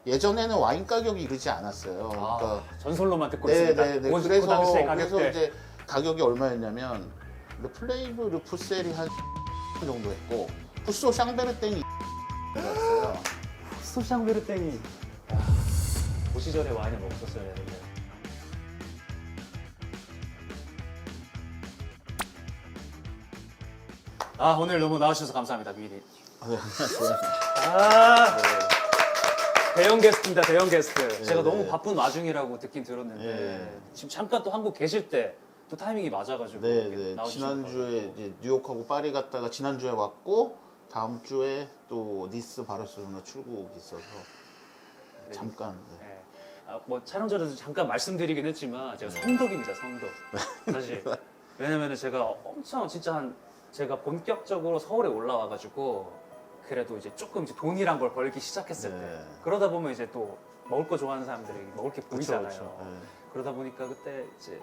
예전에는 와인 가격이 이러지 않았어요. 그러니까 전설로만 듣고 있습니다. 네네네. 그 당시의 가격대. 그래서 이제 가격이 얼마였냐면 플레이브 르푸셀이 한 정도 했고 푸소 샹베르땡이 였어요. 소샹베르땡이 그 시절에 와인을 먹었었어야 되는데. 아 오늘 너무 나와주셔서 감사합니다 미리. 네, 안녕하세요. 아 네. 대형 게스트입니다 대형 게스트. 제가 네. 너무 바쁜 와중이라고 듣긴 들었는데 네. 지금 잠깐 또 한국 계실 때 또 타이밍이 맞아가지고 이렇게 네. 나와주신 지난주에 이제 뉴욕하고 파리 갔다가 지난주에 왔고 다음 주에 또 니스 바르셀로나 출국이 있어서 잠깐. 네. 네. 아, 뭐 촬영 전에도 잠깐 말씀드리긴 했지만 제가 성덕입니다 성덕 사실 왜냐면은 제가 엄청 진짜 제가 본격적으로 서울에 올라와가지고 그래도 이제 조금 이제 돈이란 걸 벌기 시작했을 네. 때 그러다 보면 이제 또 먹을 거 좋아하는 사람들이 먹을 게 보이잖아요. 그쵸. 네. 그러다 보니까 그때 이제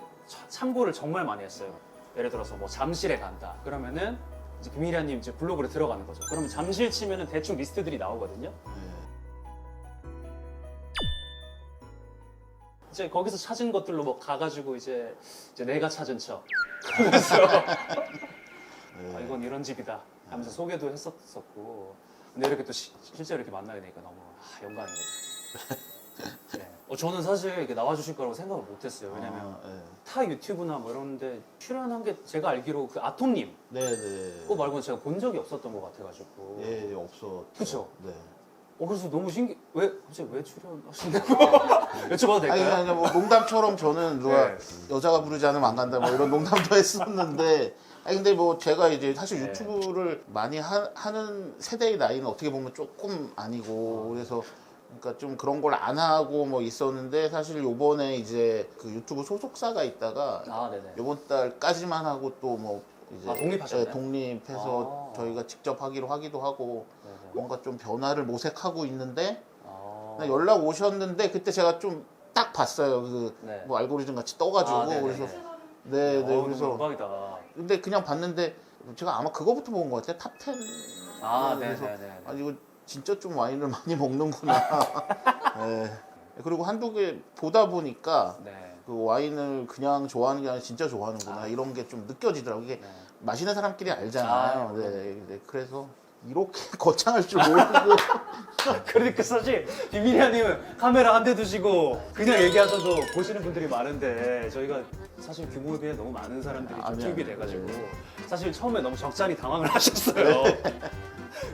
참고를 정말 많이 했어요. 예를 들어서 뭐 잠실에 간다 그러면은 이제 김일아님 이제 블로그로 들어가는 거죠. 그러면 잠실 치면은 대충 리스트들이 나오거든요. 네. 이제 거기서 찾은 것들로 뭐 가가지고 이제 내가 찾은 척 하면서 네. 아, 이건 이런 집이다 하면서 소개도 했었고 근데 이렇게 또 실제로 이렇게 만나게 되니까 너무 영광입니다. 네. 저는 사실 이렇게 나와주실 거라고 생각을 못했어요. 왜냐면 네. 타 유튜브나 뭐 이런데 출연한 게 제가 알기로 그 아톰님 네네. 그거 말고는 제가 본 적이 없었던 것 같아가지고 예, 없어. 그쵸? 네. 그래서 너무 갑자기 왜 출연하신다고 여쭤봐도 될까요? 아니 뭐 농담처럼 저는 누가 네. 여자가 부르지 않으면 안 간다 뭐 이런 농담도 했었는데 아니 근데 뭐 제가 이제 사실 네. 유튜브를 많이 하는 세대의 나이는 어떻게 보면 조금 아니고 그래서 그러니까 좀 그런 걸 안 하고 뭐 있었는데 사실 요번에 이제 그 유튜브 소속사가 있다가 아 네네. 요번 달까지만 하고 또 뭐 이제 독립하셨나요? 네, 독립해서 아. 저희가 직접 하기도 하고 네네. 뭔가 좀 변화를 모색하고 있는데 아. 연락 오셨는데 그때 제가 좀 딱 봤어요. 그 네. 뭐 알고리즘 같이 떠가지고 아, 네네네. 그래서 네네 너무 그래서 영광이다. 근데 그냥 봤는데 제가 아마 그거부터 본 것 같아요. 탑 10. 아 그래서 네네네. 아니 이거 진짜 좀 와인을 많이 먹는구나. 네. 그리고 한두 개 보다 보니까 네. 그 와인을 그냥 좋아하는 게 아니라 진짜 좋아하는구나 이런 게 좀 느껴지더라고요. 이게 네. 마시는 사람끼리 알잖아요. 아, 네. 그래서 이렇게 거창할 줄 모르고 그러니까 사실 비밀이아님은 카메라 한 대 두시고 그냥 얘기하셔도 보시는 분들이 많은데 저희가 사실 규모에 비해 너무 많은 사람들이 좀 아니요. 투입이 돼가지고 네. 사실 처음에 너무 적잖이 당황을 하셨어요.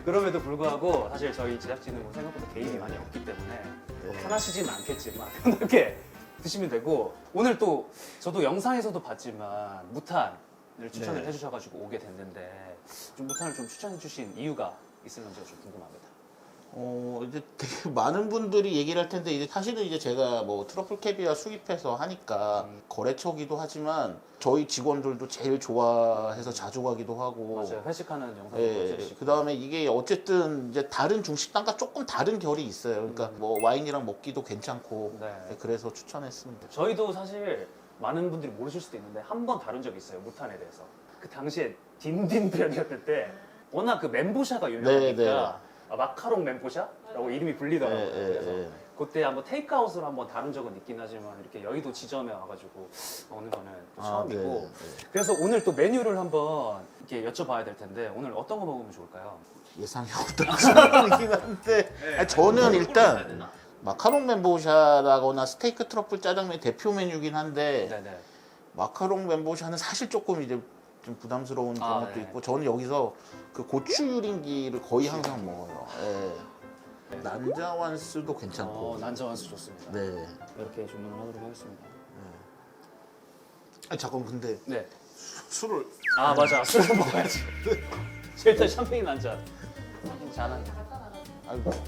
그럼에도 불구하고 사실 저희 제작진은 뭐 생각보다 개인이 많이 없기 때문에 뭐 네. 편하시지는 않겠지만 편하게 드시면 되고 오늘 또 저도 영상에서도 봤지만 무탄을 추천을 네. 해주셔가지고 오게 됐는데 좀 무탄을 좀 추천해주신 이유가 있을런지가 좀 궁금합니다. 이제 되게 많은 분들이 얘기를 할 텐데 이제 사실은 이제 제가 뭐 트러플 캐비아 수입해서 하니까 거래처기도 하지만 저희 직원들도 제일 좋아해서 자주 가기도 하고 맞아요. 회식하는 영상도 예, 찍으시고. 그 다음에 이게 어쨌든 이제 다른 중식당과 조금 다른 결이 있어요. 그러니까 뭐 와인이랑 먹기도 괜찮고 네. 그래서 추천했습니다. 저희도 사실 많은 분들이 모르실 수도 있는데 한 번 다룬 적이 있어요. 무탄에 대해서. 그 당시에 딘딘 편이었을 때 워낙 그 멘보샤가 유명하니까 네, 마카롱 멘보샤라고 이름이 불리더라고요. 그래서 그때 한번 테이크아웃으로 한번 다룬 적은 있긴 하지만 이렇게 여의도 지점에 와가지고 오는 거는 또 처음이고 그래서 오늘 또 메뉴를 한번 이렇게 여쭤봐야 될 텐데 오늘 어떤 거 먹으면 좋을까요? 예상이 없던 질문이긴 한데 아니, 저는 일단 마카롱 멘보샤라거나 스테이크 트러플 짜장면이 대표 메뉴긴 한데 네네. 마카롱 멘보샤는 사실 조금 이제 좀 부담스러운 그런 것도 네. 있고 저는 여기서 그 고추 유린기를 거의 항상 먹어요. 예. 난자완스도 괜찮고. 난자완수 좋습니다. 네. 이렇게 주문을 하도록 하겠습니다. 아니 잠깐 근데 네. 술을 아 맞아 술을 먹어야지. 일단 샴페인 한 잔. 잔한.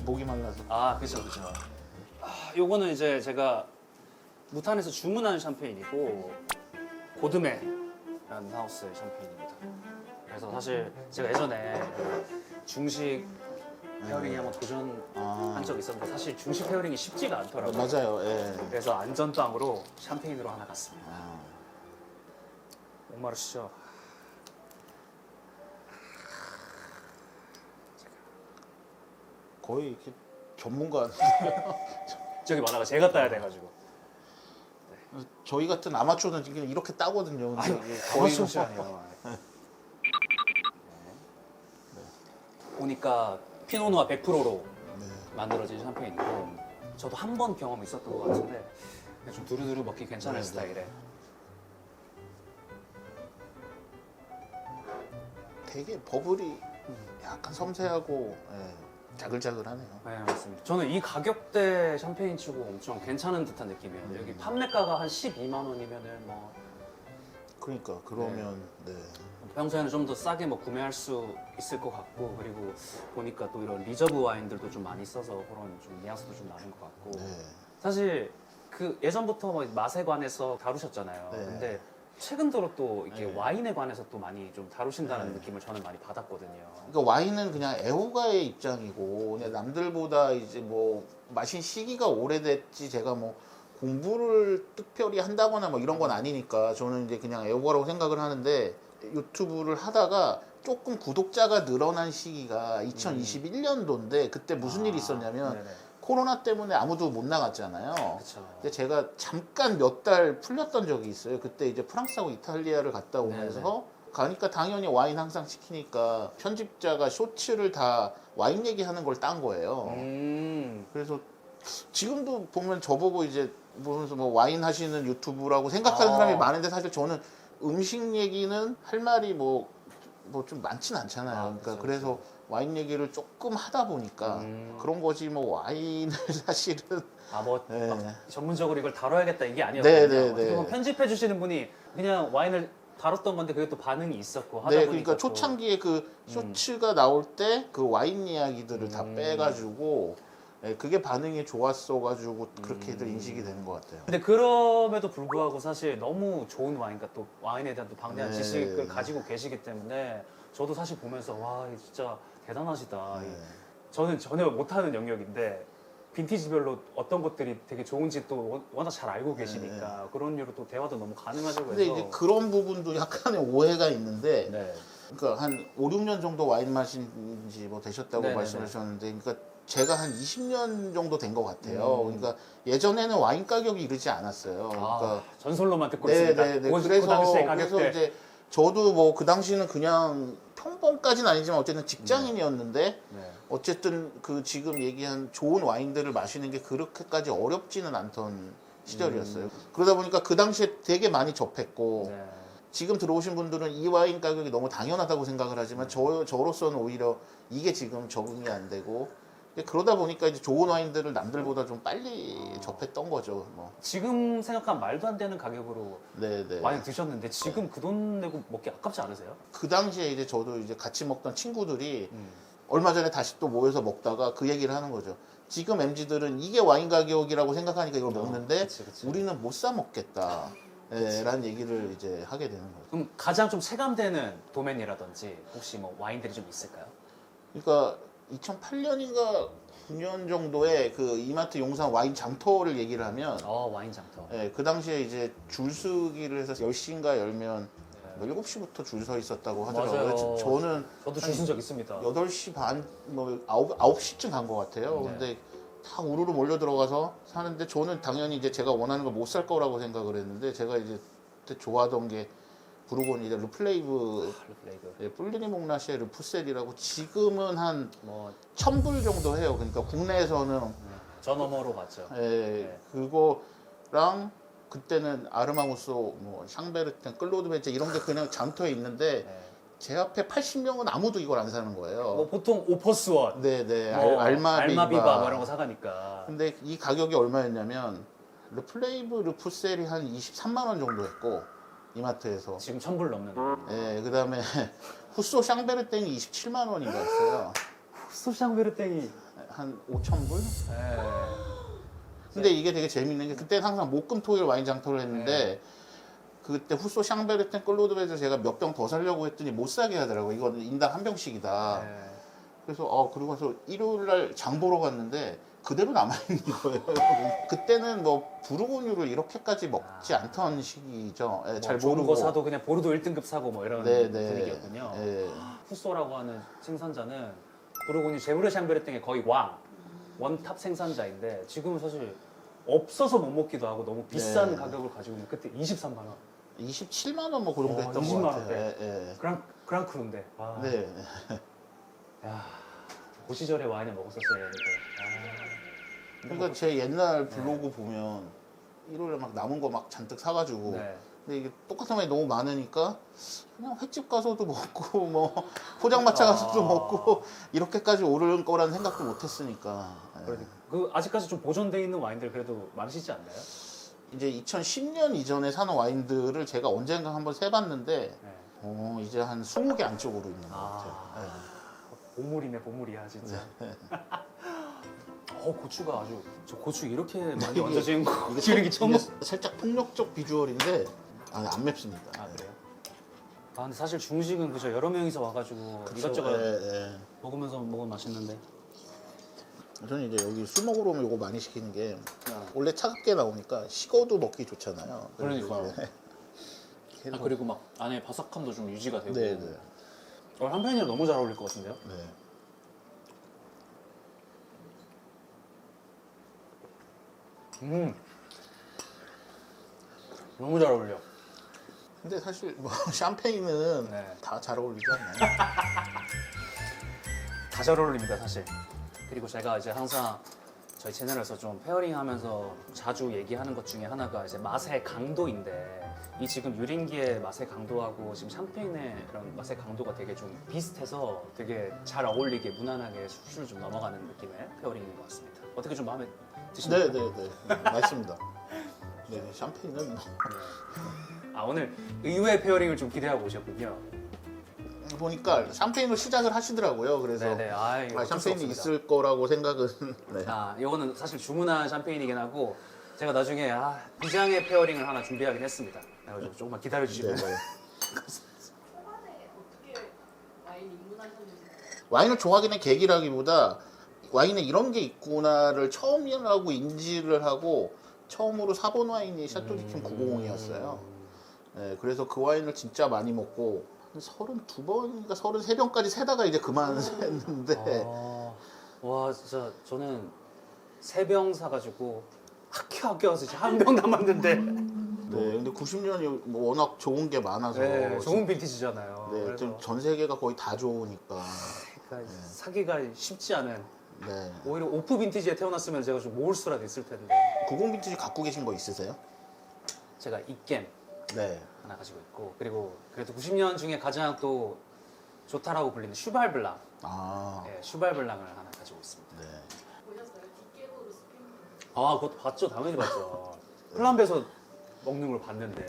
목이 말라서. 아 그죠 그죠. 요거는 이제 제가 무탄에서 주문한 샴페인이고 고드메라는 하우스의 샴페인입니다. 그래서 사실 제가 예전에 그 중식 페어링에 한번 도전한 적이 있었는데 사실 중식 페어링이 쉽지가 않더라고요. 맞아요. 예. 그래서 안전빵으로 샴페인으로 하나 갔습니다. 아, 목마르시죠? 거의 이렇게 전문가. 저기 많아가 제가 따야 돼가지고. 저희 같은 아마추어는 지금 이렇게 따거든요. 근데 아니, 이게 아마추어지 아니에요. 보니까 피노누아 100%로 만들어진 샴페인이고 저도 한 번 경험 있었던 것 같은데 좀 두루두루 먹기 괜찮은 스타일에. 되게 버블이 약간 섬세하고 자글자글하네요. 네, 맞습니다. 저는 이 가격대 샴페인 치고 엄청 괜찮은 듯한 느낌이에요. 여기 판매가가 한 12만 원이면은 뭐 그러니까 그러면 네. 평소에는 좀 더 싸게 뭐 구매할 수 있을 것 같고 그리고 보니까 또 이런 리저브 와인들도 좀 많이 써서 그런 좀 뉘앙스도 좀 나는 것 같고 네. 사실 그 예전부터 뭐 맛에 관해서 다루셨잖아요. 네. 근데 최근 들어 또 이렇게 네. 와인에 관해서 또 많이 좀 다루신다는 네. 느낌을 저는 많이 받았거든요. 그러니까 와인은 그냥 애호가의 입장이고 그냥 남들보다 이제 뭐 마신 시기가 오래됐지 제가 뭐 공부를 특별히 한다거나 뭐 이런 건 아니니까 저는 이제 그냥 애호가라고 생각을 하는데 유튜브를 하다가 조금 구독자가 늘어난 시기가 2021년도인데 그때 무슨 일이 있었냐면 네네. 코로나 때문에 아무도 못 나갔잖아요. 그렇죠. 근데 제가 잠깐 몇 달 풀렸던 적이 있어요. 그때 이제 프랑스하고 이탈리아를 갔다 오면서 가니까 당연히 와인 항상 시키니까 편집자가 쇼츠를 다 와인 얘기하는 걸 딴 거예요. 그래서 지금도 보면 저보고 이제 보면서 뭐 와인 하시는 유튜브라고 생각하는 사람이 많은데 사실 저는 음식 얘기는 할 말이 뭐 좀 많진 않잖아요. 그러니까 그쵸, 그래서 와인 얘기를 조금 하다 보니까 그런 거지 뭐 와인을 사실은 뭐 네. 막 전문적으로 이걸 다뤄야겠다 이게 아니었거든요. 네, 네, 어떻게 네. 보면 편집해 주시는 분이 그냥 와인을 다뤘던 건데 그게 또 반응이 있었고 하다 네, 보니까 그러니까 초창기에 그 쇼츠가 나올 때 그 와인 이야기들을 다 빼가지고 그게 반응이 좋았어가지고 그렇게들 인식이 되는 것 같아요. 근데 그럼에도 불구하고 사실 너무 좋은 와인, 그러니까 또 와인에 대한 또 방대한 네. 지식을 가지고 계시기 때문에 저도 사실 보면서 와 진짜 대단하시다. 네. 저는 전혀 못하는 영역인데 빈티지별로 어떤 것들이 되게 좋은지 또 워낙 잘 알고 계시니까 그런 이유로 또 대화도 너무 가능하다고 근데 해서. 이제 그런 부분도 약간의 오해가 있는데, 네. 그러니까 한 5, 6년 정도 와인 마신 지 뭐 되셨다고 네네네. 말씀하셨는데, 그러니까 제가 한 20년 정도 된 것 같아요. 그러니까 예전에는 와인 가격이 이르지 않았어요. 그러니까 전설로만 듣고 있습니다. 네네네. 그 당시의 가격대. 그래서 이제 저도 뭐 그 당시는 그냥 평범까지는 아니지만 어쨌든 직장인이었는데 네. 어쨌든 그 지금 얘기한 좋은 와인들을 마시는 게 그렇게까지 어렵지는 않던 시절이었어요. 그러다 보니까 그 당시에 되게 많이 접했고 네. 지금 들어오신 분들은 이 와인 가격이 너무 당연하다고 생각을 하지만 저로서는 오히려 이게 지금 적응이 안 되고 그러다 보니까 이제 좋은 와인들을 남들보다 좀 빨리 접했던 거죠. 뭐. 지금 생각하면 말도 안 되는 가격으로 네네. 와인 드셨는데 지금 그 돈 내고 먹기 아깝지 않으세요? 그 당시에 이제 저도 이제 같이 먹던 친구들이 얼마 전에 다시 또 모여서 먹다가 그 얘기를 하는 거죠. 지금 MZ들은 이게 와인 가격이라고 생각하니까 이걸 먹는데 그치. 우리는 못 사 먹겠다. 라는 얘기를 이제 하게 되는 거죠. 그럼 가장 좀 체감되는 도면이라든지 혹시 뭐 와인들이 좀 있을까요? 그러니까 2008년인가 9년 정도에 그 이마트 용산 와인 장터를 얘기를 하면 와인 장터. 그 당시에 이제 줄 서기를 해서 10시인가 열면 뭐 7시부터 줄 서 있었다고 하더라고요. 맞아요. 저는 저도 줄 쓴 적 있습니다. 8시 반, 뭐 9시쯤 간 것 같아요. 네. 근데 다 우르르 몰려 들어가서 사는데 저는 당연히 이제 제가 원하는 걸 못 살 거라고 생각을 했는데 제가 이제 그때 좋아하던 게 부르고니 르플레이브 플레이그. 뿔리니 몽라시에 르푸셀이라고 지금은 한 뭐 1,000불 정도 해요. 그러니까 국내에서는 저 너머로 봤죠. 그거랑 그때는 아르마무소, 뭐 샹베르텐, 클로드 베제 이런 게 그냥 장터에 있는데 네. 제 앞에 80명은 아무도 이걸 안 사는 거예요. 뭐 보통 오퍼스원, 네네. 뭐 알마비바. 알마비바 뭐 이런 거 사가니까. 근데 이 가격이 얼마였냐면 르플레이브 르푸셀이 한 23만 원 정도 했고 이마트에서. 지금 1,000불 넘는. 그다음에 후소 샹베르땡이 27만 원인가 했어요. 소샹베르땡이. 한 5,000불? 네. 근데 이게 되게 재밌는 게 그때 항상 목금토일 와인 장터를 했는데 그때 후소 샹베르텐 클로드베즈 제가 몇 병 더 사려고 했더니 못 사게 하더라고. 이거는 인당 한 병씩이다. 네. 그래서 그러고 나서 일요일 날 장 보러 갔는데 그대로 남아 있는 거예요. 그때는 뭐 부르고뉴를 이렇게까지 먹지 않던 시기죠. 뭐 잘 좋은 모르고. 거 사도 그냥 보르도 1등급 사고 뭐 이런 네네. 분위기였군요. 네. 후소라고 하는 생산자는 부르고뉴 제브르 샹베르땡의 거의 왕. 원탑 생산자인데 지금은 사실 없어서 못 먹기도 하고 너무 비싼 네. 가격을 가지고 있는 그때 23만 원. 27만 원 뭐 그 정도 했던 20만 것 같아요. 원대. 예, 예. 그랑크루인데. 아, 네. 야, 그 시절에 와인을 먹었었어야 했는데. 그러니까 제 옛날 블로그 보면 일요일에 막 남은 거 막 잔뜩 사가지고 네. 근데 이게 똑같은 맛이 너무 많으니까 그냥 횟집 가서도 먹고 뭐 포장마차 가서도 먹고 이렇게까지 오를 거라는 생각도 못했으니까 그러니까 그 아직까지 좀 보존돼 있는 와인들 그래도 많으시지 않나요? 이제 2010년 이전에 사는 와인들을 제가 언젠가 한번 세봤는데 네. 이제 한 20개 안쪽으로 있는 것 같아요. 보물이네 보물이야 진짜. 고추가 아주 저 고추 이렇게 많이 이게- 얹어진 거 이게 기르기 처음 먹. 살짝 폭력적 비주얼인데 안 맵습니다. 아 그래요? 아 근데 사실 중식은 그저 여러 명이서 와가지고 이것저것 먹으면서 먹으면 맛있는데. 저는 이제 여기 술 먹으러 오면 이거 많이 시키는 게 원래 차갑게 나오니까 식어도 먹기 좋잖아요. 그러니까요. 이제 아 그리고 막 안에 바삭함도 좀 유지가 되고. 네네. 샴페인이랑 너무 잘 어울릴 것 같은데요? 네. 너무 잘 어울려. 근데 사실 뭐 샴페인은 네. 다 잘 어울리지 않나요? 다 잘 어울립니다 사실. 그리고 제가 이제 항상 저희 채널에서 좀 페어링하면서 자주 얘기하는 것 중에 하나가 이제 맛의 강도인데 이 지금 유린기의 맛의 강도하고 지금 샴페인의 그런 맛의 강도가 되게 좀 비슷해서 되게 잘 어울리게 무난하게 술을 좀 넘어가는 느낌의 페어링인 것 같습니다. 어떻게 좀 마음에 드시나요? 네네네. 맞습니다. 네, 샴페인은 뭐 아 오늘 의외의 페어링을 좀 기대하고 오셨군요. 보니까 샴페인으로 시작을 하시더라고요. 그래서 네네. 아 이거 어쩔 수 샴페인이 없습니다. 있을 거라고 생각은. 네. 아, 이거는 사실 주문한 샴페인이긴 하고 제가 나중에 비장의 페어링을 하나 준비하긴 했습니다. 그래서 조금만 기다려 주시면. 네네. 초반에 어떻게 와인 입문하셨는지. 와인을 좋아하게 된 계기라기보다 와인에 이런 게 있구나를 처음이라고 인지를 하고 처음으로 사본 와인이 샤토디킴 950이었어요. 네, 그래서 그 와인을 진짜 많이 먹고 한 32번인가 33병까지 세다가 이제 그만 샜는데 와 진짜 저는 3병 사가지고 아껴서 이제 한 병 남았는데. 네, 근데 90년이 뭐 워낙 좋은 게 많아서 네, 좋은 빈티지잖아요. 네, 그래서 좀 전 세계가 거의 다 좋으니까 그러니까 사기가 쉽지 않은. 네. 오히려 오프 빈티지에 태어났으면 제가 좀 모을 수라도 있을 텐데. 90 빈티지 갖고 계신 거 있으세요? 제가 입겜 네. 하나 가지고 있고 그리고 그래도 90년 중에 가장 또 좋다라고 불리는 슈발블랑. 아, 네, 슈발블랑을 하나 가지고 있습니다. 네. 보셨어요? 뒷깨으로 스팸. 아, 그것도 봤죠. 당연히 봤죠. 플란베에서 먹는 걸 봤는데.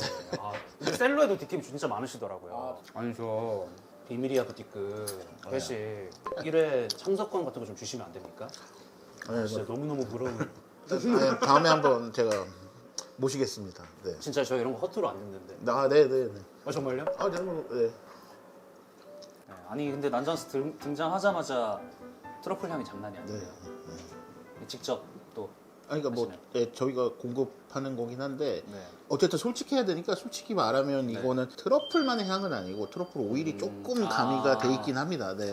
근데 셀러에도 디킴 진짜 많으시더라고요. 아니, 저 비밀이야 부티크 회식 1회 참석권 같은 거 좀 주시면 안 됩니까? 네, 진짜 너무너무 부러운. 네, 다음에 한번 제가 모시겠습니다. 네. 진짜 저 이런 거 허투루 안 듣는데. 네, 네, 네. 정말요? 아, 네, 뭐, 네. 네, 아니, 근데 난장스 등장하자마자 트러플 향이 장난이 네. 아니에요. 직접 또. 아니, 그러니까 뭐 하시나요? 예, 저희가 공급하는 거긴 한데 네. 어쨌든 솔직해야 되니까 솔직히 말하면 이거는 트러플만의 향은 아니고 트러플 오일이 조금 가미가 돼 있긴 합니다. 네.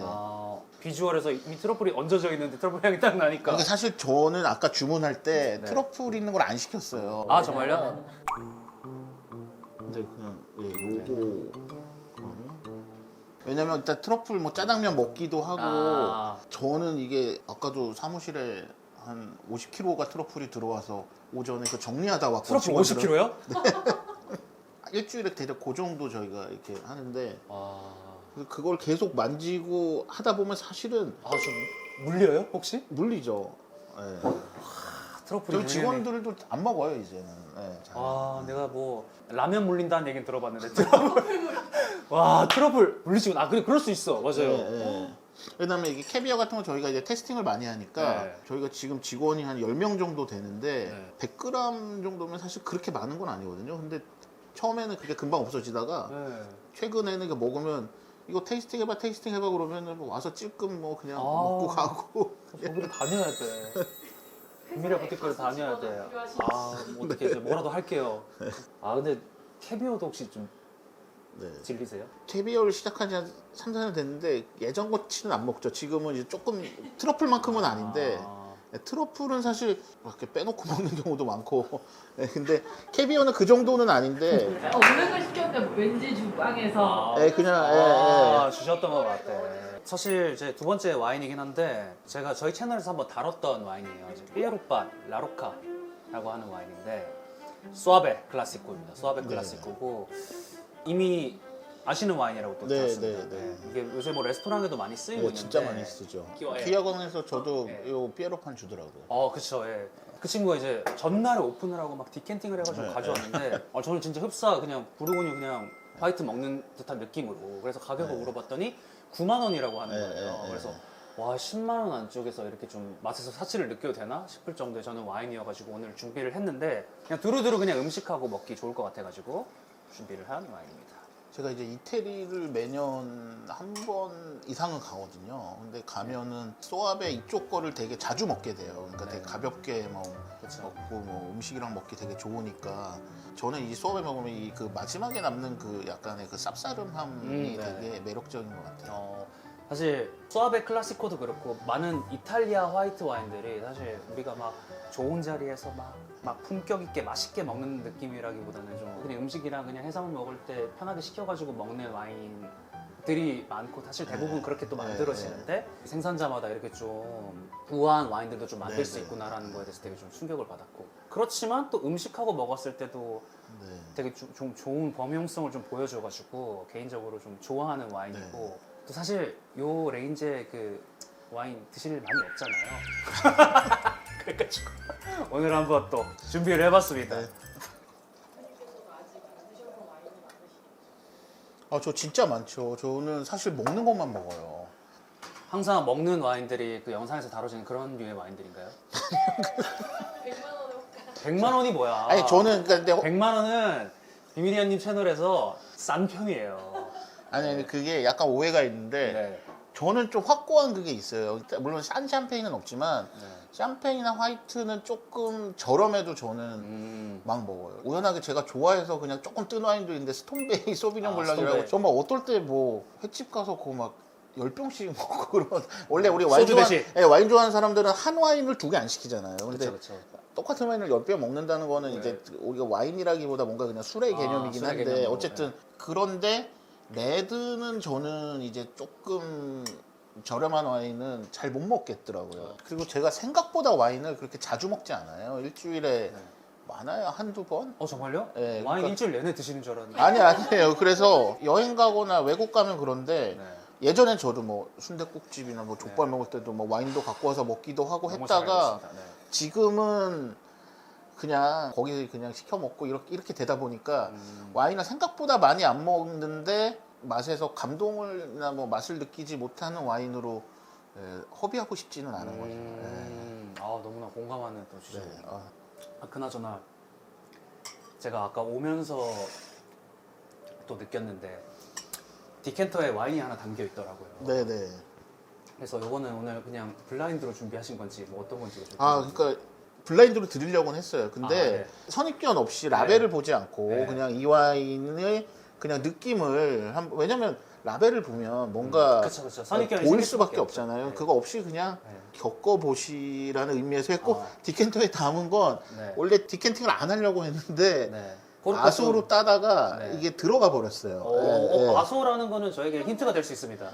비주얼에서 이미 트러플이 얹어져 있는데 트러플 향이 딱 나니까. 그러니까 사실 저는 아까 주문할 때 네. 트러플 있는 걸 안 시켰어요. 아, 정말요? 근데 그냥 요거 왜냐면 일단 트러플 뭐 짜장면 먹기도 하고 저는 이게 아까도 사무실에 한 50kg가 트러플이 들어와서 오전에 그 정리하다 왔거든요. 트러플 50kg요? 일주일에 대략 그 정도 저희가 이렇게 하는데 와. 그걸 계속 만지고 하다 보면 사실은 좀 물려요 혹시? 물리죠. 네. 트러플이 저희 직원들도 안 먹어요 이제는. 네, 잘. 내가 뭐 라면 물린다는 얘기는 들어봤는데 트러플. 와 트러플 물리시구나. 그래 그럴 수 있어. 맞아요. 네, 네. 왜냐면 이게 캐비어 같은 거 저희가 이제 테스팅을 많이 하니까 네. 저희가 지금 직원이 한 10명 정도 되는데 네. 100g 정도면 사실 그렇게 많은 건 아니거든요. 근데 처음에는 그게 금방 없어지다가 네. 최근에는 이거 먹으면 이거 테이스팅 해봐 그러면은 뭐 와서 찔끔 뭐 그냥 아. 먹고 가고. 거기를 다녀야 돼. 비밀의 부티크를 다녀야 돼. 뭐 어떻게 이제 뭐라도 할게요. 근데 캐비어도 혹시 좀 네. 질리세요? 캐비어를 시작한 지 한 3, 4년 됐는데 예전 것치는 안 먹죠. 지금은 이제 조금 트러플만큼은 아닌데 트러플은 사실 이렇게 빼놓고 먹는 경우도 많고 네, 근데 캐비어는 그 정도는 아닌데 없는 걸 시켰는데 왠지 주방에서 그냥 주셨던 것 같아. 사실 이제 두 번째 와인이긴 한데 제가 저희 채널에서 한번 다뤘던 와인이에요. 피에로빠 라로카라고 하는 와인인데 수아베 클라시코입니다. 수아베 네. 클라시코고 이미 아시는 와인이라고 또 네, 들었습니다. 네, 네. 이게 요새 뭐 레스토랑에도 많이 쓰이고 네, 있는데 진짜 많이 쓰죠. 예. 기아건에서 저도 예. 요 피에로판 주더라고요. 그쵸. 예. 그 친구가 이제 전날에 오픈을 하고 막 디캔팅을 해가지고 네, 가져왔는데 저는 진짜 흡사 그냥 부르고뉴 그냥 화이트 먹는 듯한 느낌으로 그래서 가격을 물어봤더니 9만 원이라고 하는 네, 거예요. 네, 그래서 와 10만 원 안쪽에서 이렇게 좀 맛에서 사치를 느껴도 되나 싶을 정도의 저는 와인이어가지고 오늘 준비를 했는데 그냥 두루두루 그냥 음식하고 먹기 좋을 것 같아가지고 준비를 한 와인입니다. 제가 이제 이태리를 매년 한 번 이상은 가거든요. 근데 가면은 소아베 이쪽 거를 되게 자주 먹게 돼요. 그러니까 네. 되게 가볍게 뭐 그쵸. 먹고 뭐 음식이랑 먹기 되게 좋으니까 저는 이 소아베 먹으면 이 그 마지막에 남는 그 약간의 그 쌉싸름함이 네. 되게 매력적인 것 같아요. 사실 수아베 클라시코도 그렇고 많은 이탈리아 화이트 와인들이 사실 우리가 막 좋은 자리에서 막 품격 있게 맛있게 먹는 느낌이라기보다는 좀 그냥 음식이랑 그냥 해산물 먹을 때 편하게 시켜가지고 먹는 와인들이 많고 사실 대부분 네. 그렇게 또 네, 만들어지는데 생산자마다 이렇게 좀 우아한 와인들도 좀 만들 네, 수 네. 있구나라는 거에 대해서 되게 좀 충격을 받았고 그렇지만 또 음식하고 먹었을 때도 네. 되게 좀 좋은 범용성을 좀 보여줘가지고 개인적으로 좀 좋아하는 와인이고 네. 또 사실 요 레인지의 그 와인 드실 많이 없잖아요. 그래가지고 오늘 한번 또 준비를 해봤습니다. 네. 선생님께서도 아직 안 드셔본 와인이 많으시죠? 저 진짜 많죠. 저는 사실 먹는 것만 먹어요. 항상 먹는 와인들이 그 영상에서 다뤄지는 그런 류의 와인들인가요? 100만 원에 혹가 100만 원이 뭐야? 아니 저는 그러니까 근데 100만 원은 비밀이언님 채널에서 싼 편이에요. 아니 그게 약간 오해가 있는데 네. 저는 좀 확고한 그게 있어요. 물론 싼 샴페인은 없지만 네. 샴페인이나 화이트는 조금 저렴해도 저는 막 먹어요. 우연하게 제가 좋아해서 그냥 조금 뜬 와인도 있는데 스톤베이 소비뇽 블랑이라고 스톤베이. 정말 어떨 때 뭐 횟집 가서 그거 막 10병씩 먹고 그러면 원래 우리 와인 소주 대신. 와인 좋아하는 사람들은 한 와인을 두 개 안 시키잖아요. 근데 그렇죠, 그렇죠. 똑같은 와인을 10병 먹는다는 거는 네. 이제 우리가 와인이라기보다 뭔가 그냥 술의 개념이긴 술의 한데 개념으로, 어쨌든 그런데 레드는 저는 이제 조금 저렴한 와인은 잘 못 먹겠더라고요. 그리고 제가 생각보다 와인을 그렇게 자주 먹지 않아요. 일주일에 네. 많아야 한두 번? 정말요? 네, 와인 그러니까- 일주일 내내 드시는 줄 알았는데. 아니에요. 그래서 여행 가거나 외국 가면 그런데 네. 예전엔 저도 뭐 순댓국집이나 뭐 족발 먹을 때도 뭐 와인도 갖고 와서 먹기도 하고 너무 잘 했다가 알고 있습니다. 네. 지금은 그냥 거기 그냥 시켜 먹고 이렇게 되다 보니까 와인을 생각보다 많이 안 먹는데 맛에서 감동을나 뭐 맛을 느끼지 못하는 와인으로 허비하고 싶지는 않은 거죠. 너무나 공감하는 또 네. 주제네요. 그나저나 제가 아까 오면서 또 느꼈는데 디켄터에 와인이 하나 담겨 있더라고요. 네네. 그래서 요거는 오늘 그냥 블라인드로 준비하신 건지 뭐 어떤 건지 좀 그러니까 블라인드로 드리려고는 했어요. 근데 네. 선입견 없이 라벨을 보지 않고 네. 그냥 이 와인의 그냥 느낌을 왜냐면 라벨을 보면 뭔가 그쵸. 선입견이 보일 생길 수밖에 수밖에 없잖아요. 없죠. 네. 그거 없이 그냥 네. 겪어보시라는 의미에서 했고 아. 디켄터에 담은 건 네. 원래 디켄팅을 안 하려고 했는데 네. 아수로 따다가 네. 이게 들어가 버렸어요. 예, 예. 아소라는 거는 저에게 힌트가 될 수 있습니다.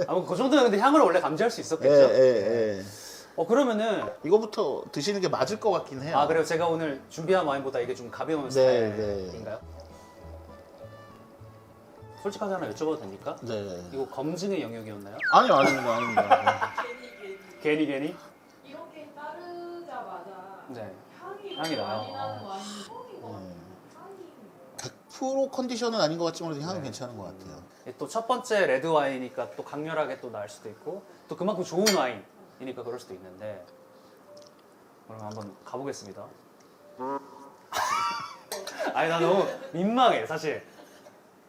아마 그 정도는 근데 향을 원래 감지할 수 예, 있었겠죠. 예, 예. 그러면은 이거부터 드시는 게 맞을 것 같긴 해요. 그래요. 제가 오늘 준비한 와인보다 이게 좀 가벼운 네, 스타일인가요? 솔직하게 하나 여쭤봐도 됩니까? 네. 이거 검증의 영역이었나요? 아니요, 아닙니다. 괜히 괜히? 이렇게 따르자마자 네. 향이 향이 나요. 많이 나는 와인이 처음인 것 같아요. 향이 100% 컨디션은 아닌 것 같지만 향은 괜찮은 것 같아요. 또 첫 번째 레드 와인이니까 또 강렬하게 또 날 수도 있고 또 그만큼 좋은 와인이니까 그럴 수도 있는데 그럼 한번 가보겠습니다. 아니 나 너무 민망해 사실.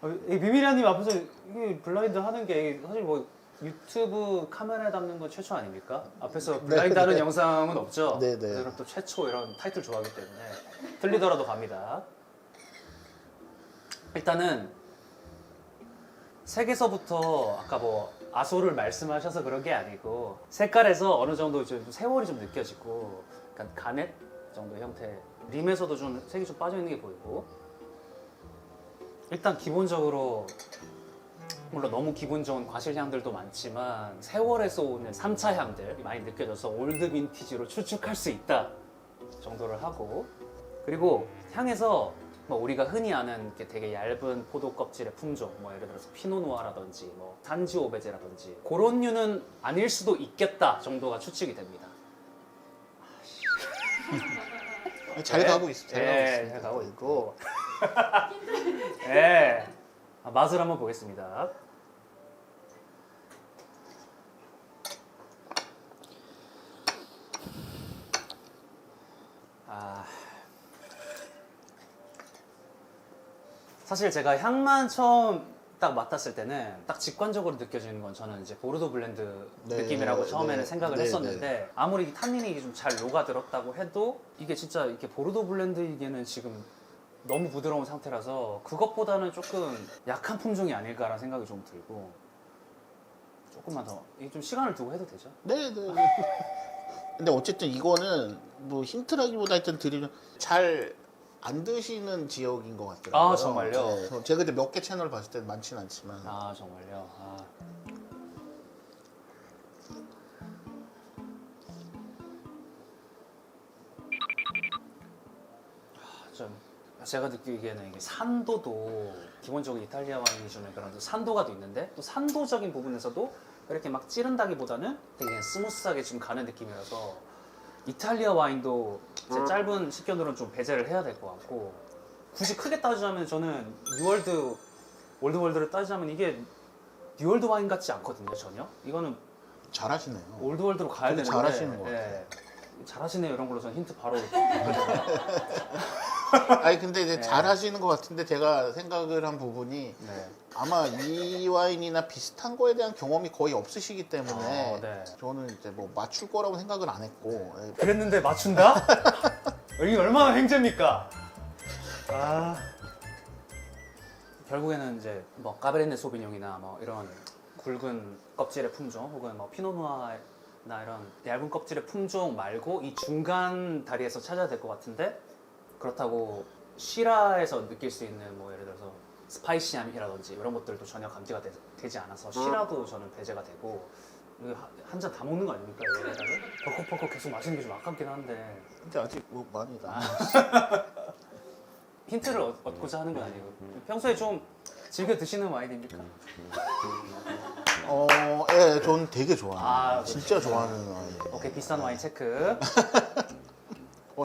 이 비밀이아님 앞에서 이게 블라인드 하는 게 사실 뭐 유튜브 카메라에 담는 건 최초 아닙니까? 앞에서 블라인드 하는 영상은 없죠? 네, 네. 그래서 또 최초 이런 타이틀 좋아하기 때문에 틀리더라도 갑니다. 일단은 색에서부터 아까 뭐 아소를 말씀하셔서 그런 게 아니고 색깔에서 어느 정도 좀 세월이 좀 느껴지고 약간 가넷 정도 형태. 림에서도 좀 색이 좀 빠져 있는 게 보이고. 일단 기본적으로 물론 너무 기분 좋은 과실 향들도 많지만 세월에서 오는 3차 향들이 많이 느껴져서 올드 빈티지로 추측할 수 있다 정도를 하고, 그리고 향에서 뭐 우리가 흔히 아는 이렇게 되게 얇은 포도 껍질의 품종, 뭐 예를 들어서 피노누아라든지 뭐 산지오베제라든지 그런 류는 아닐 수도 있겠다 정도가 추측이 됩니다. 잘 가고 있어. 잘 가고 네, 있습니다. 잘 가고 있고. 네. 맛을 한번 보겠습니다. 사실 제가 향만 처음 딱 맡았을 때는 딱 직관적으로 느껴지는 건 저는 이제 보르도 블렌드 네, 느낌이라고 처음에는 네, 생각을 네, 했었는데 아무리 이 탄닌이 좀 잘 녹아들었다고 해도 이게 진짜 이렇게 보르도 블렌드이기에는 지금 너무 부드러운 상태라서 그것보다는 조금 약한 품종이 아닐까라는 생각이 좀 들고, 조금만 더 이게 좀 시간을 두고 해도 되죠? 네. 근데 어쨌든 이거는 뭐 힌트라기보다 하여튼 드리면 잘 안 드시는 지역인 것 같더라고요. 아, 정말요? 네. 제가 그때 몇 개 채널 봤을 때 많진 않지만. 아 정말요? 좀 제가 느끼기에는 이게 산도도 기본적으로 이탈리아 와인이 주는 그런 산도가 또 있는데 또 산도적인 부분에서도 이렇게 막 찌른다기보다는 되게 그냥 스무스하게 지금 가는 느낌이라서 이탈리아 와인도 제 짧은 식견으로는 좀 배제를 해야 될 것 같고, 굳이 크게 따지자면 저는 뉴월드 올드월드를 따지자면 이게 뉴월드 와인 같지 않거든요 전혀. 이거는 잘하시네요. 올드월드로 가야 근데 되는데 잘하시는 것 예. 잘하시네요 이런 걸로 저는 힌트 바로 아니 근데 이제 네. 잘하시는 것 같은데 제가 생각을 한 부분이 네. 아마 이 와인이나 비슷한 거에 대한 경험이 거의 없으시기 때문에 네. 저는 이제 뭐 맞출 거라고 생각을 안 했고. 예. 그랬는데 맞춘다? 이게 얼마나 횡재입니까? 결국에는 이제 뭐 까베르네 소비뇽이나 뭐 이런 굵은 껍질의 품종 혹은 뭐 피노누아나 이런 얇은 껍질의 품종 말고 이 중간 다리에서 찾아야 될 것 같은데, 그렇다고 시라에서 느낄 수 있는 뭐 예를 들어서 스파이시함이라든지 이런 것들도 전혀 감지가 되지 않아서 시라도 저는 배제가 되고, 한 잔 다 먹는 거 아닙니까? 이거 벌컥벌컥 계속 마시는 게 좀 아깝긴 한데 근데 아직 뭐 많이 나. 힌트를 얻고자 하는 건 아니고 평소에 좀 즐겨 드시는 와인입니까? 예, 저는 되게 좋아해요. 아, 진짜 좋아하는 와인. 오케이, 비싼 와인 체크.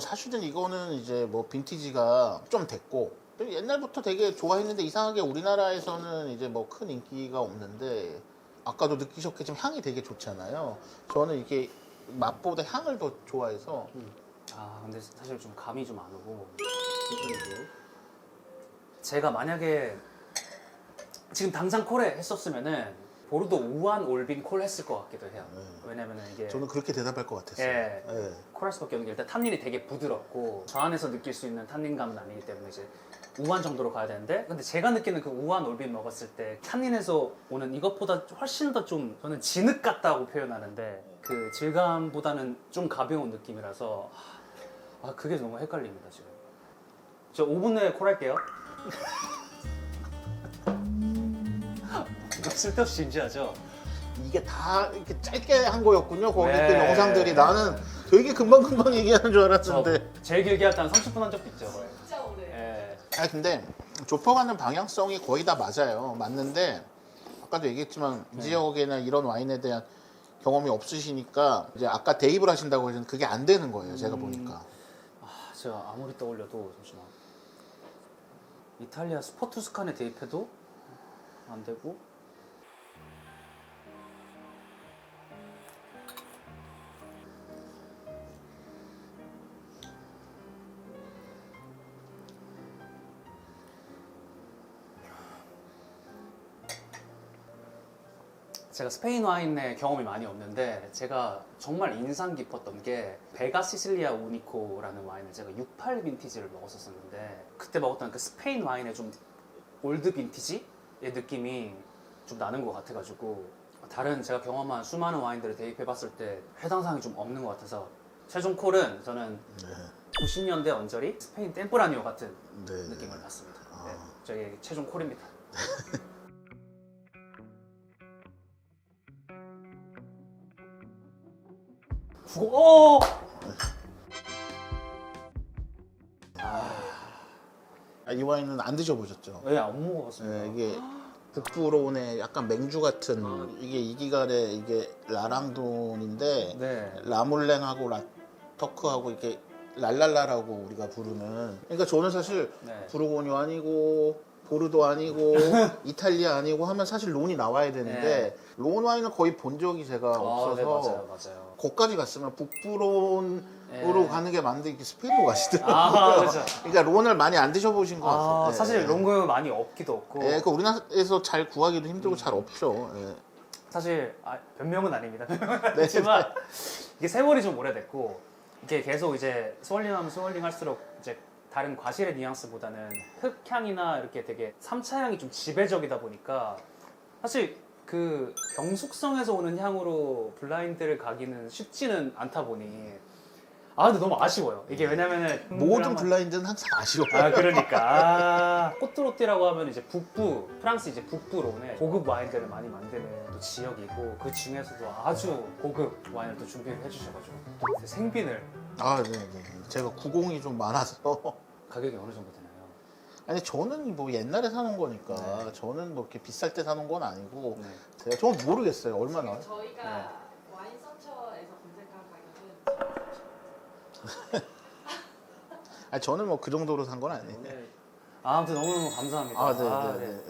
사실은 이거는 이제 뭐 빈티지가 좀 됐고 옛날부터 되게 좋아했는데 이상하게 우리나라에서는 이제 뭐 큰 인기가 없는데 아까도 느끼셨겠지만 향이 되게 좋잖아요. 저는 이게 맛보다 향을 더 좋아해서. 근데 사실 좀 감이 좀 안 오고, 제가 만약에 지금 당장 콜에 했었으면은 보르도 우한 올빈 콜 했을 것 같기도 해요. 왜냐면은 이게 저는 그렇게 대답할 것 같았어요. 예. 예. 콜할 수밖에 없는 게 일단 탄닌이 되게 부드럽고 저 안에서 느낄 수 있는 탄닌감은 아니기 때문에 이제 우한 정도로 가야 되는데, 근데 제가 느끼는 그 우한 올빈 먹었을 때 탄닌에서 오는 이것보다 훨씬 더 좀 저는 진흙 같다고 표현하는데 그 질감보다는 좀 가벼운 느낌이라서 그게 너무 헷갈립니다 지금. 저 5분 내에 콜할게요. 쓸데없이 진지하죠? 이게 다 이렇게 짧게 한 거였군요. 거기 네. 그 영상들이 나는 되게 금방금방 얘기하는 줄 알았는데. 제일 길게 할 때 한 30분 한 적도 있죠. 거의. 진짜 오래. 예. 근데 좁혀가는 방향성이 거의 다 맞아요. 맞는데 아까도 얘기했지만 이 지역에는 이런 와인에 대한 경험이 없으시니까 이제 아까 대입을 하신다고 해서 그게 안 되는 거예요. 제가 보니까. 제가 아무리 떠올려도 잠시만, 이탈리아 스포투스칸에 대입해도 안 되고, 제가 스페인 와인에 경험이 많이 없는데 제가 정말 인상 깊었던 게 베가 시실리아 우니코라는 와인을 제가 68 빈티지를 먹었었는데, 그때 먹었던 그 스페인 와인의 좀 올드 빈티지의 느낌이 좀 나는 것 같아가지고 다른 제가 경험한 수많은 와인들을 대입해봤을 때 해당 사항이 좀 없는 것 같아서 최종 콜은 저는 90년대 언저리 스페인 템프라니오 같은 느낌을 받습니다. 네, 저희 최종 콜입니다. 오! 이 와인은 안 드셔보셨죠? 네, 안 먹어봤습니다. 네, 이게 북부론의 약간 맹주 같은 이게 이기갈의 이게 라랑돈인데 네. 라몰랭하고 라터크하고 이렇게 랄랄라라고 우리가 부르는. 그러니까 저는 사실 네. 부르고뉴 아니고 보르도 아니고 이탈리아 아니고 하면 사실 론이 나와야 되는데 론 와인을 거의 본 적이 제가 없어서 네, 맞아요. 거기까지 갔으면 북부론으로 네. 가는 게 맞는데 이렇게 스페인으로 가시더라고요. 아, 그렇죠. 그러니까 론을 많이 안 드셔보신 것 같아요. 네. 사실 롱고는 많이 없기도 없고 예, 그 우리나라에서 잘 구하기도 힘들고 잘 없죠. 예. 사실 변명은 아닙니다. 하지만 이게 세월이 좀 오래됐고 이게 계속 이제 스월링하면 스월링 할수록 이제 다른 과실의 뉘앙스보다는 흙향이나 이렇게 되게 3차 향이 좀 지배적이다 보니까 사실 그 경숙성에서 오는 향으로 블라인드를 가기는 쉽지는 않다 보니 근데 너무 아쉬워요. 이게 왜냐면은 모든 블라인드는 항상 아쉬워요. 그러니까 꼬뚜로띠라고 하면 이제 북부 프랑스 이제 북부론에 고급 와인들을 많이 만드는 또 지역이고 그 중에서도 아주 고급 와인을 또 준비를 해주셔가지고 또 생빈을 네. 제가 90이 좀 많아서. 가격이 어느 정도 되나요? 아니 저는 뭐 옛날에 사놓은 거니까 저는 뭐 이렇게 비쌀 때 사놓은 건 아니고 네. 저는 모르겠어요 얼마나. 저희가 네. 와인 서처에서 검색한 가격은 아니 저는 뭐 그 정도로 산 건 아니에요. 아무튼 너무너무 감사합니다. 네.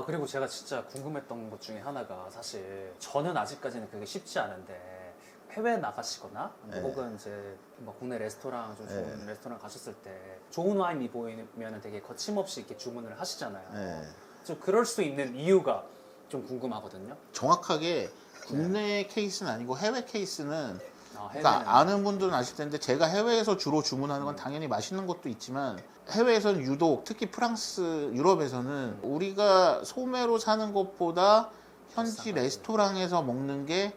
그리고 제가 진짜 궁금했던 것 중에 하나가 사실 저는 아직까지는 그게 쉽지 않은데 해외 나가시거나 혹은 이제 뭐 국내 레스토랑 좀 좋은 레스토랑 가셨을 때 좋은 와인이 보이면 되게 거침없이 이렇게 주문을 하시잖아요. 좀 그럴 수 있는 이유가 좀 궁금하거든요. 정확하게 국내 케이스는 아니고 해외 케이스는 해외는 그러니까 아는 분들은 아실 텐데 제가 해외에서 주로 주문하는 건 당연히 맛있는 것도 있지만 해외에서는 유독 특히 프랑스, 유럽에서는 우리가 소매로 사는 것보다 현지 레스토랑에서 먹는 게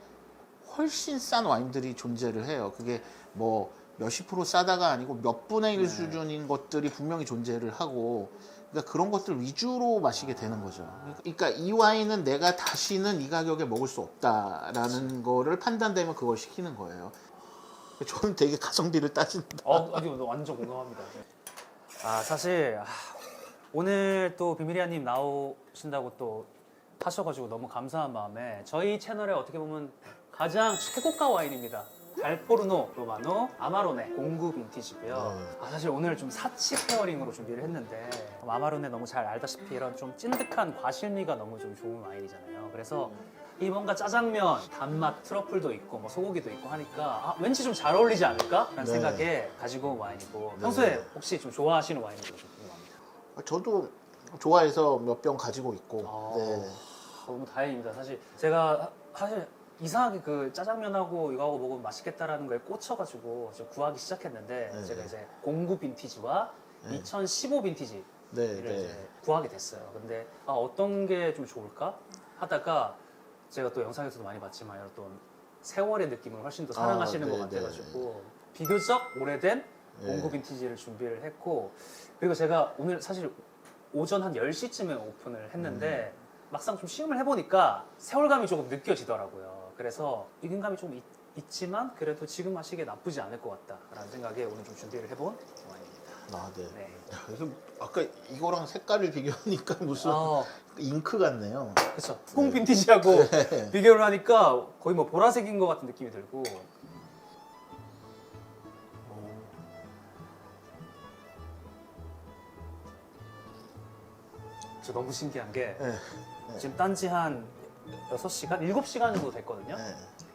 훨씬 싼 와인들이 존재를 해요. 그게 뭐 몇십 프로 싸다가 아니고 몇 분의 1 수준인 것들이 분명히 존재를 하고 그러니까 그런 것들 위주로 마시게 되는 거죠. 그러니까 이 와인은 내가 다시는 이 가격에 먹을 수 없다라는 거를 판단되면 그걸 시키는 거예요. 저는 되게 가성비를 따진다. 아니 완전 공감합니다. 사실 오늘 또 비밀이야님 나오신다고 또 하셔가지고 너무 감사한 마음에 저희 채널에 어떻게 보면 가장 최고가 와인입니다. 달포르노 로마노 아마로네 공구 빈티지고요. 사실 오늘 좀 사치 페어링으로 준비를 했는데 아마로네 너무 잘 알다시피 이런 좀 찐득한 과실미가 너무 좀 좋은 와인이잖아요. 그래서 이 뭔가 짜장면, 단맛, 트러플도 있고 뭐 소고기도 있고 하니까 왠지 좀 잘 어울리지 않을까라는 생각에 가지고 온 와인이고 평소에 혹시 좀 좋아하시는 와인인지 좀 궁금합니다. 저도 좋아해서 몇 병 가지고 있고. 너무 다행입니다. 사실 제가 이상하게 그 짜장면하고 이거하고 먹으면 맛있겠다라는 거에 꽂혀가지고 좀 구하기 시작했는데 제가 이제 09 빈티지와 2015 빈티지를 이제 구하게 됐어요. 근데 어떤 게 좀 좋을까 하다가 제가 또 영상에서도 많이 봤지만 이런 또 세월의 느낌을 훨씬 더 사랑하시는 것 같아가지고 비교적 오래된 09 빈티지를 준비를 했고 그리고 제가 오늘 사실 오전 한 10시쯤에 오픈을 했는데 막상 좀 시음을 해보니까 세월감이 조금 느껴지더라고요. 그래서 익은감이 좀 있지만 그래도 지금 마시기에 나쁘지 않을 것 같다라는 생각에 오늘 좀 준비를 해본 와인입니다. 네. 그래서 아까 이거랑 색깔을 비교하니까 무슨 잉크 같네요. 그렇죠. 후공 빈티지하고 비교를 하니까 거의 뭐 보라색인 것 같은 느낌이 들고 저 너무 신기한 게 지금 딴지 한 6시간? 7시간 정도 됐거든요.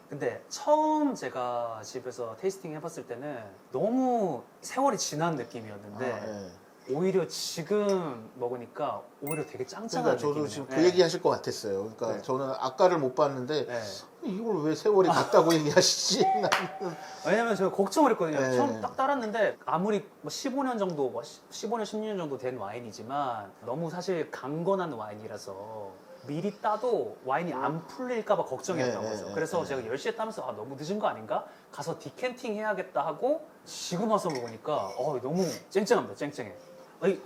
근데 처음 제가 집에서 테이스팅 해봤을 때는 너무 세월이 지난 느낌이었는데 오히려 지금 먹으니까 오히려 되게 짱짱한 그러니까 저도 느낌이네요. 지금 그 네. 얘기 하실 것 같았어요. 그러니까 네. 저는 아까를 못 봤는데 네. 이걸 왜 세월이 갔다고 얘기하시지? 나는. 왜냐면 제가 걱정을 했거든요. 네. 처음 딱 따랐는데 아무리 뭐 15년 정도, 15년, 16년 정도 된 와인이지만 너무 사실 강건한 와인이라서 미리 따도 와인이 안 풀릴까봐 걱정이었던 네, 거죠. 네, 그래서 네. 제가 10시에 따면서 아, 너무 늦은 거 아닌가? 가서 디캔팅 해야겠다 하고 지금 와서 먹으니까 너무 쨍쨍합니다. 쨍쨍해.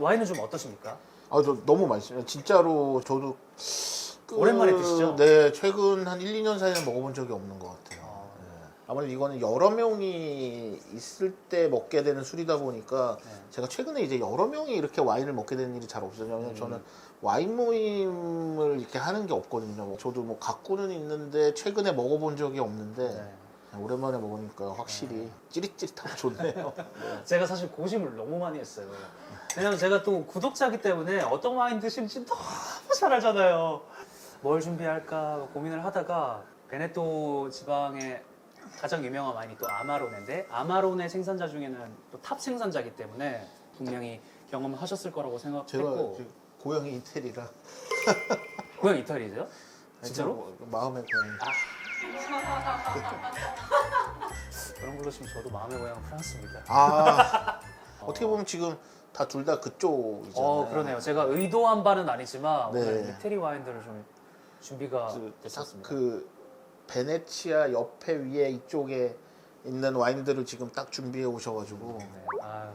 와인은 좀 어떠십니까? 아, 저 너무 맛있어요. 진짜로 저도 오랜만에 드시죠? 네, 최근 한 1, 2년 사이에 먹어본 적이 없는 것 같아요. 네. 아무래도 이거는 여러 명이 있을 때 먹게 되는 술이다 보니까 네. 제가 최근에 이제 여러 명이 이렇게 와인을 먹게 되는 일이 잘 없어요. 왜냐면 저는 와인 모임을 이렇게 하는 게 없거든요. 저도 뭐 갖고는 있는데 최근에 먹어본 적이 없는데 네. 오랜만에 먹으니까 확실히 찌릿찌릿하고 좋네요. 제가 사실 고심을 너무 많이 했어요. 왜냐면 제가 또 구독자기 때문에 어떤 와인 드시는지 너무 잘 알잖아요. 뭘 준비할까 고민을 하다가 베네토 지방의 가장 유명한 와인이 또 아마로네인데 아마로네 생산자 중에는 또 탑 생산자이기 때문에 분명히 경험하셨을 거라고 제가 생각했고 지금 고향이 이태리라 고향 이탈리아세요? 진짜로? 뭐 마음의 고향이 그런 걸로 치면 저도 마음의 고향은 프랑스입니다. 아 어떻게 보면 지금 다 둘 다 그쪽이잖아요. 그러네요. 제가 의도한 바는 아니지만 네. 오늘 이태리 와인들을 좀 준비가 딱 됐었습니다. 그 베네치아 옆에 위에 이쪽에 있는 와인들을 지금 딱 준비해 오셔가지고 네. 아유.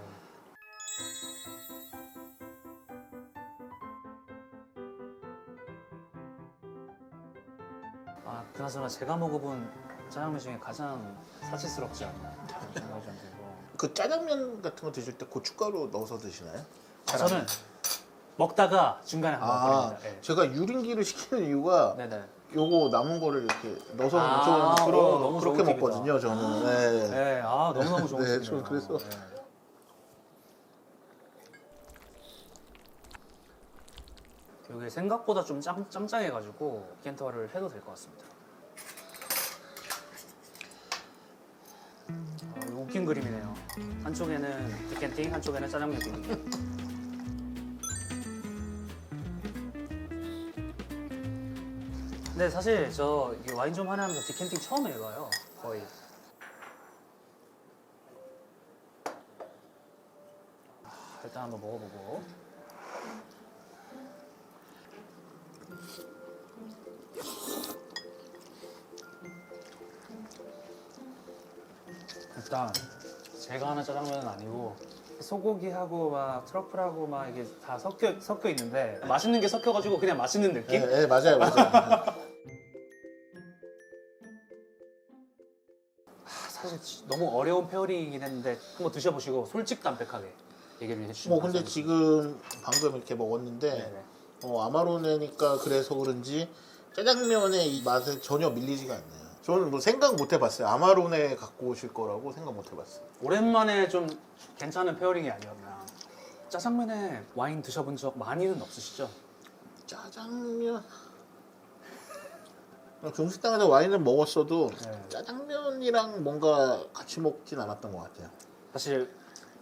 그나저나 제가 먹어본 짜장면 중에 가장 사치스럽지 않나 생각이 좀 들고. 그 짜장면 같은 거 드실 때 고춧가루 넣어서 드시나요? 저는 먹다가 중간에 한번 버립니다. 네. 제가 유린기를 시키는 이유가 네네. 요거 남은 거를 이렇게 넣어서 아, 저는 너무 그렇게 좋은 먹거든요. 저는. 네. 네, 너무너무 좋은 네, 팁이네요. 저 그래서 이게 생각보다 좀 짱짱해가지고 디켄터를 해도 될 것 같습니다. 이거 웃긴 그림이네요. 한쪽에는 디켄팅, 한쪽에는 짜장면 튀김. 근데 사실 저 이 와인 좀 하나 하면서 디켄팅 처음 해봐요. 거의. 일단 한번 먹어보고. 일단 제가 하는 짜장면은 아니고 소고기하고 막 트러플하고 막 이게 다 섞여 있는데 맛있는 게 섞여가지고 그냥 맛있는 느낌? 네, 네, 맞아요, 맞아요. 사실 너무 어려운 페어링이긴 했는데 한번 드셔보시고 솔직담백하게 얘기를 해주시면 뭐 근데 지금 방금 이렇게 먹었는데 네네. 아마로네니까 그래서 그런지 짜장면의 이 맛은 전혀 밀리지가 않네요. 저는 뭐 생각 못 해봤어요. 아마로네 갖고 오실 거라고 생각 못 해봤어요. 오랜만에 좀 괜찮은 페어링이 아니었나. 짜장면에 와인 드셔본 적 많이는 없으시죠? 짜장면 중식당에서 와인을 먹었어도 네. 짜장면이랑 뭔가 같이 먹진 않았던 것 같아요. 사실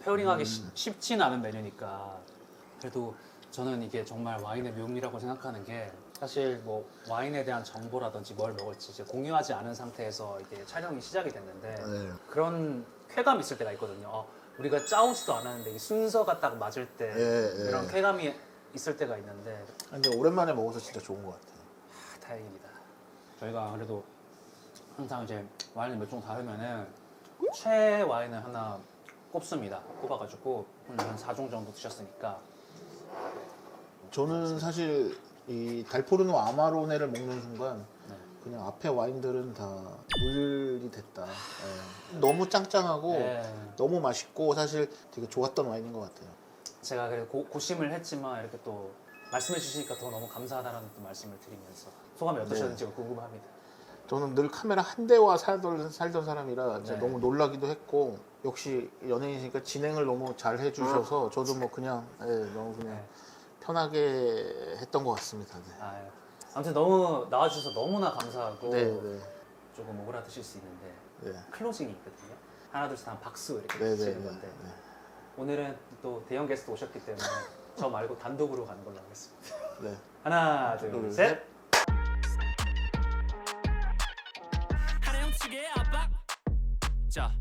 페어링하기 쉽진 않은 메뉴니까 그래도 저는 이게 정말 와인의 묘미라고 생각하는 게 사실 뭐 와인에 대한 정보라든지 뭘 먹을지 이제 공유하지 않은 상태에서 이게 촬영이 시작이 됐는데 네. 그런 쾌감이 있을 때가 있거든요. 우리가 짜오지도 않았는데 이 순서가 딱 맞을 때 네, 그런 네. 쾌감이 있을 때가 있는데 근데 오랜만에 먹어서 진짜 좋은 것 같아요. 다행입니다. 저희가 그래도 항상 이제 와인을 몇 종 다 하면은 최애 와인을 하나 꼽습니다. 꼽아가지고 오늘 한 4종 정도 드셨으니까 저는 사실 이 달포르노 아마로네를 먹는 순간 네. 그냥 앞에 와인들은 다 물이 됐다. 예. 너무 짱짱하고 네. 너무 맛있고 사실 되게 좋았던 와인인 것 같아요. 제가 그래도 고심을 했지만 이렇게 또 말씀해 주시니까 더 너무 감사하다는 또 말씀을 드리면서 소감이 어떠셨는지 궁금합니다. 저는 늘 카메라 한 대와 살던 사람이라 진짜 네. 너무 놀라기도 했고 역시 연예인이시니까 진행을 너무 잘 해주셔서 저도 뭐 그냥 너무 그냥 네. 편하게 했던 것 같습니다. 네. 아무튼 너무 나와주셔서 너무나 감사하고 네, 네, 조금 오그라드실 수 있는데 네. 클로징이 있거든요. 하나 둘 셋 하면 박수 이렇게 네, 네, 치는 네, 건데 네. 오늘은 또 대형 게스트 오셨기 때문에 저 말고 단독으로 가는 걸로 하겠습니다. 네. 하나, 둘, 셋. 하나형측의 압박. 자,